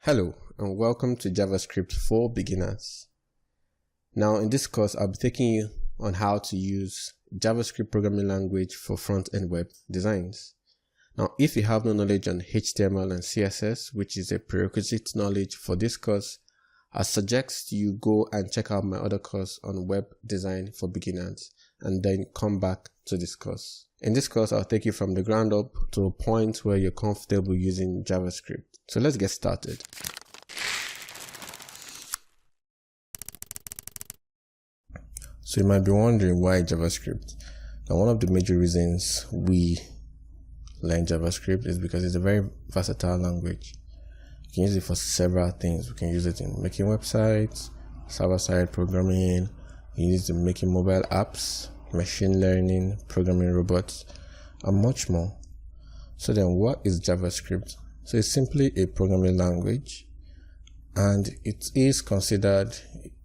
Hello and welcome to JavaScript for Beginners. Now in this course I'll be taking you on how to use JavaScript programming language for front-end web designs. Now if you have no knowledge on HTML and CSS, which is a prerequisite knowledge for this course, I suggest you go and check out my other course on web design for beginners and then come back to this course. In this course I'll take you from the ground up to a point where you're comfortable using JavaScript. So let's get started. So you might be wondering why JavaScript. Now one of the major reasons we learn JavaScript is because it's a very versatile language. You can use it for several things. We can use it in making websites, server-side programming, we use it in making mobile apps, machine learning, programming robots, and much more. So then what is JavaScript? So it's simply a programming language, and it is considered,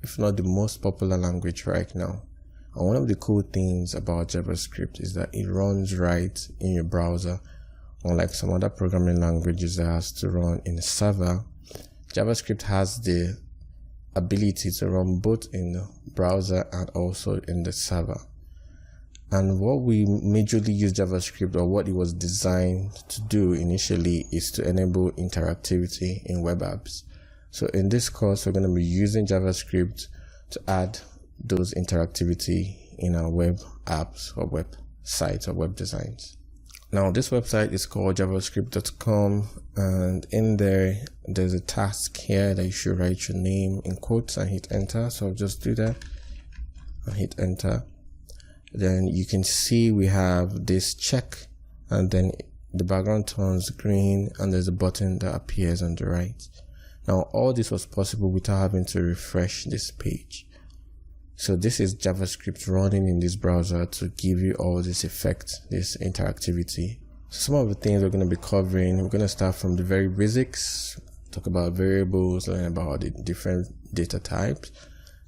if not the most popular language right now. And one of the cool things about JavaScript is that it runs right in your browser. Unlike some other programming languages that has to run in a server, JavaScript has the ability to run both in the browser and also in the server. And what we majorly use JavaScript, or what it was designed to do initially, is to enable interactivity in web apps. So in this course, we're going to be using JavaScript to add those interactivity in our web apps or websites or web designs. Now this website is called javascript.com, and in there's a task here that you should write your name in quotes and hit enter. So I'll just do that and hit enter. Then you can see we have this check, and then the background turns green and there's a button that appears on the right. Now all this was possible without having to refresh this page. So this is JavaScript running in this browser to give you all this effect, this interactivity. So some of the things we're going to be covering, we're going to start from the very basics, talk about variables, learn about the different data types,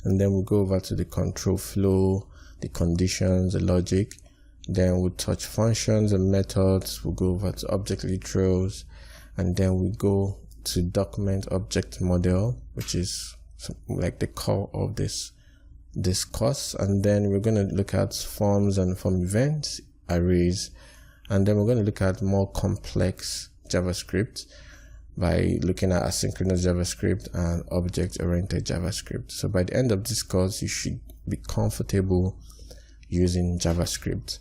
and then we'll go over to the control flow, the conditions, the logic. Then we'll touch functions and methods. We'll go over to object literals, and then we go to document object model, which is like the core of this course. And then we're going to look at forms and form events, arrays, and then we're going to look at more complex JavaScript by looking at asynchronous JavaScript and object-oriented JavaScript. So by the end of this course, you should be comfortable using JavaScript.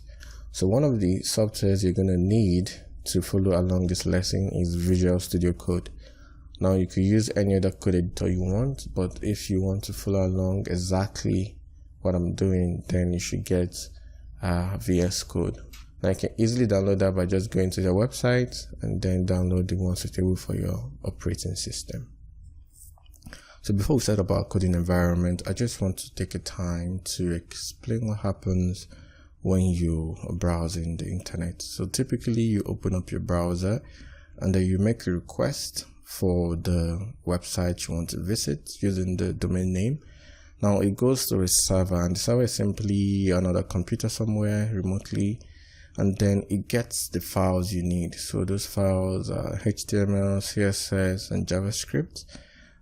So one of the softwares you're going to need to follow along this lesson is Visual Studio Code. Now you could use any other code editor you want, but if you want to follow along exactly what I'm doing, then you should get VS Code. Now you can easily download that by just going to their website and then download the one suitable for your operating system. So before we start about our coding environment, I just want to take a time to explain what happens when you are browsing the internet. So typically you open up your browser and then you make a request for the website you want to visit using the domain name. Now it goes to a server, and the server is simply another computer somewhere remotely, and then it gets the files you need. So those files are HTML, CSS, and JavaScript.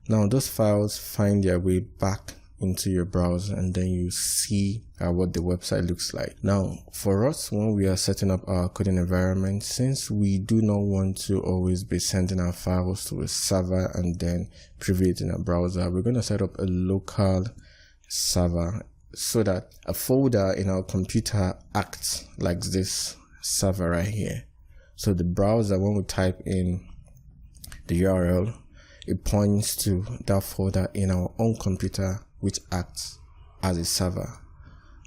Now those files find their way back into your browser, and then you see what the website looks like. Now for us, when we are setting up our coding environment, since we do not want to always be sending our files to a server and then preview it in a browser, we're going to set up a local server so that a folder in our computer acts like this server right here. So the browser, when we type in the URL, it points to that folder in our own computer, which acts as a server.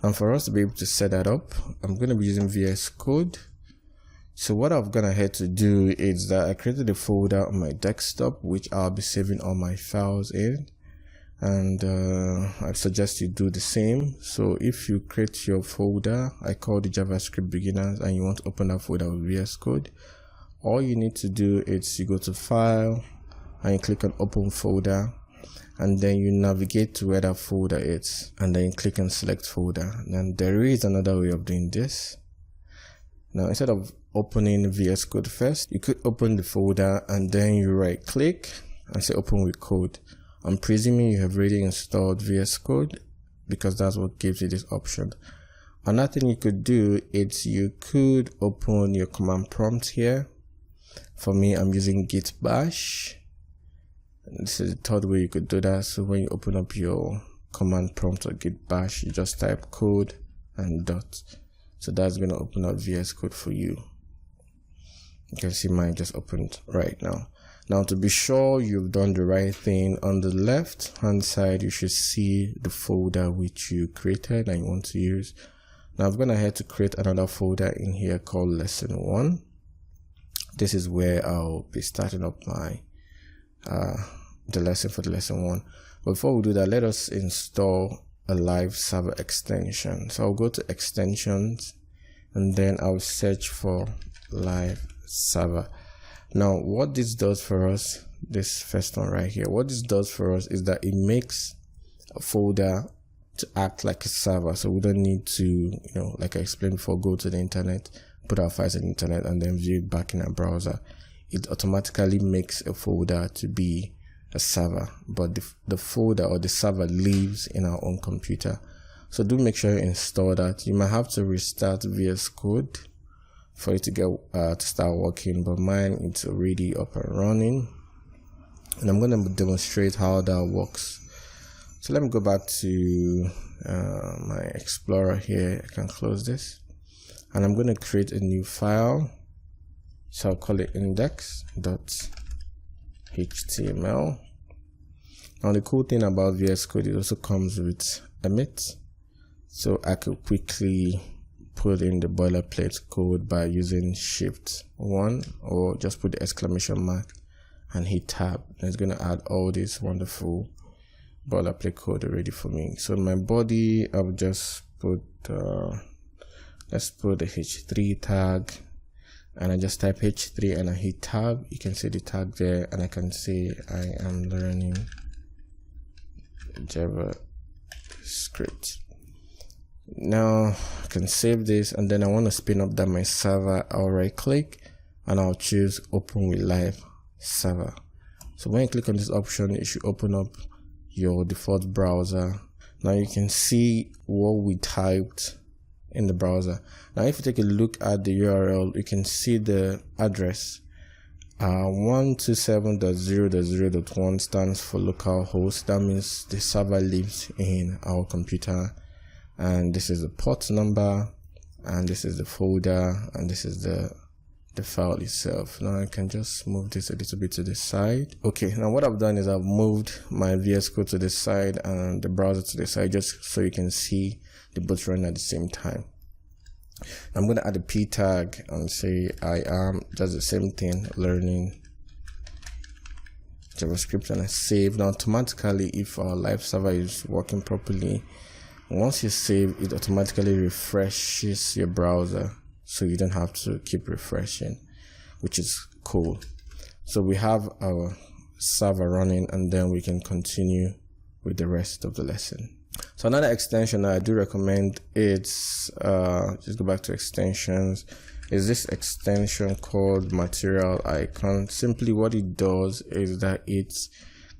And for us to be able to set that up, I'm going to be using VS Code. So what I've gone ahead to do is that I created a folder on my desktop, which I'll be saving all my files in. And I suggest you do the same. So if you create your folder, I call the JavaScript Beginners, and you want to open that folder with VS Code, all you need to do is you go to File, and you click on Open Folder, and then you navigate to where that folder is, and then you click on Select Folder. And there is another way of doing this. Now instead of opening VS Code first, you could open the folder and then you right click and say open with code. I'm presuming you have already installed VS Code because that's what gives you this option. Another thing you could do is you could open your command prompt here. For me, I'm using git bash. This is the third way you could do that. So when you open up your command prompt or git bash, you just type code and dot. So that's going to open up VS Code for you. You can see mine just opened right now. Now, to be sure you've done the right thing, on the left hand side you should see the folder which you created and you want to use. Now I'm going ahead to create another folder in here called lesson 1. This is where I'll be starting up my the lesson for the lesson 1. But before we do that, let us install a live server extension. So I'll go to extensions and then I'll search for live server. Now what this does for us, this first one right here, what this does for us is that it makes a folder to act like a server. So we don't need to, like I explained before, go to the internet, put our files on the internet and then view it back in our browser. It automatically makes a folder to be a server, but the folder or the server lives in our own computer. So do make sure you install that. You might have to restart VS Code for it to get to start working, but mine it's already up and running, and I'm going to demonstrate how that works. So let me go back to my Explorer here. I can close this and I'm going to create a new file. So I'll call it index.html. Now the cool thing about VS Code, it also comes with emit. So I could quickly put in the boilerplate code by using Shift-1 or just put the exclamation mark and hit tab. And it's going to add all this wonderful boilerplate code already for me. So in my body, I'll just put let's put the h3 tag, and I just type h3 and I hit tab. You can see the tag there, and I can say I am learning JavaScript. Now I can save this, and then I want to spin up that my server. I'll right click and I'll choose open with live server. So when you click on this option, it should open up your default browser. Now you can see what we typed in the browser. Now if you take a look at the URL, you can see the address 127.0.0.1 stands for localhost. That means the server lives in our computer, and this is the port number, and this is the folder, and this is the file itself. Now I can just move this a little bit to the side. Okay, now what I've done is I've moved my VS Code to the side and the browser to the side, just so you can see the both run at the same time. I'm going to add a p tag and say I am just the same thing, learning JavaScript, and I save. Now automatically, if our live server is working properly, once you save, it automatically refreshes your browser, so you don't have to keep refreshing, which is cool. So we have our server running, and then we can continue with the rest of the lesson. So another extension that I do recommend, it's just go back to extensions, is this extension called material icon. Simply what it does is that it's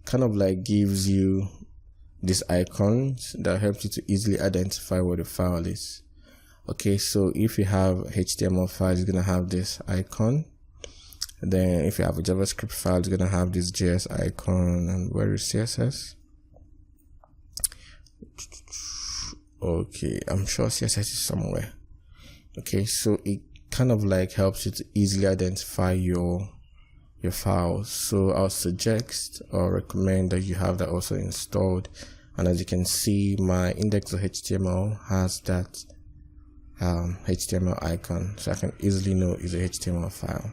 kind of like gives you these icons that helps you to easily identify what the file is. Okay, so if you have HTML file, it's gonna have this icon. And then if you have a JavaScript file, it's gonna have this JS icon. And where is CSS? Okay, I'm sure CSS is somewhere. Okay, so it kind of like helps you to easily identify your files. So I'll suggest or recommend that you have that also installed. And as you can see, my index.html has that HTML icon, so I can easily know it's a HTML file.